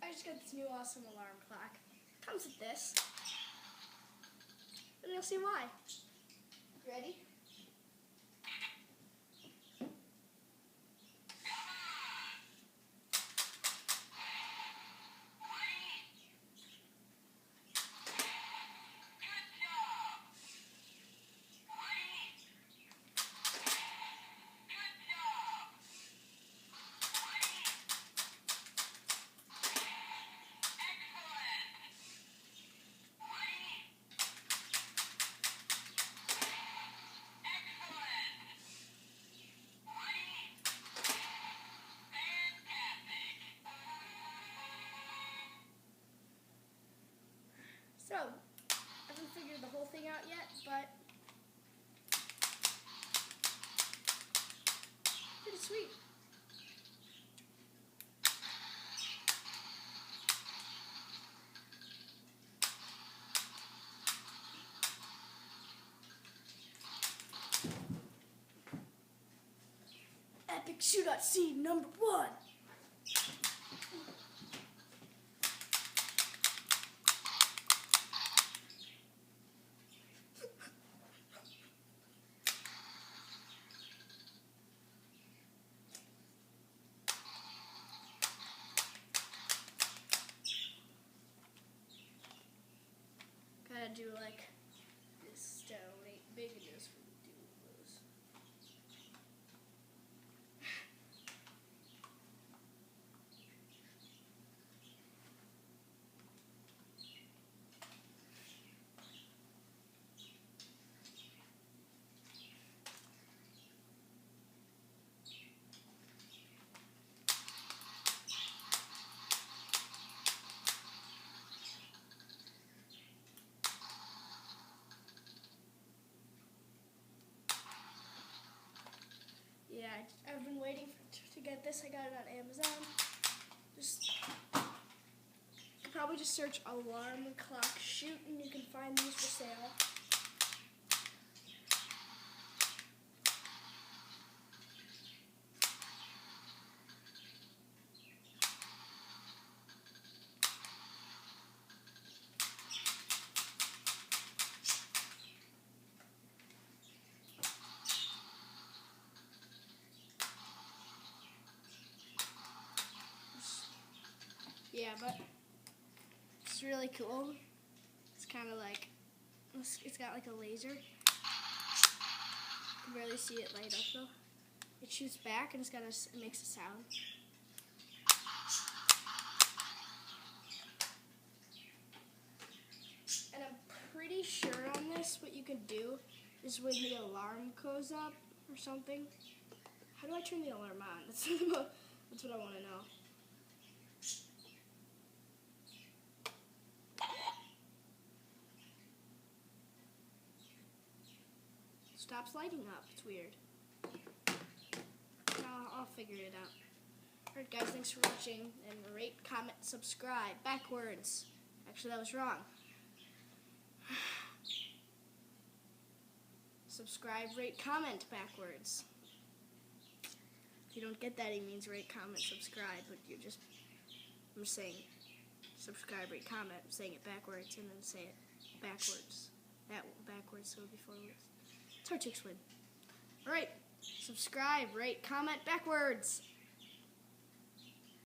I just got this new awesome alarm clock. Comes with this. And you'll see why. Ready? So, I haven't figured the whole thing out yet, but pretty sweet. Epic shootout scene number 1. Gotta do like this to make big news for the duos. Yeah, I've been waiting to get this. I got it on Amazon. You could probably just search alarm clock shoot and you can find these for sale. Yeah, but it's really cool. It's kind of like, it's got like a laser. You can barely see it light up though. It shoots back and it makes a sound. And I'm pretty sure on this, what you can do is when the alarm goes up or something. How do I turn the alarm on? That's what I want to know. Stops lighting up. It's weird. I'll figure it out. Alright guys, thanks for watching, and rate, comment, subscribe. Backwards. Actually, that was wrong. Subscribe, rate, comment backwards. If you don't get that, it means rate, comment, subscribe, but I'm saying subscribe, rate, comment, I'm saying it backwards, and then say it backwards. Backwards, so it'll be forwards. It's hard to explain. Alright, subscribe, rate, comment backwards.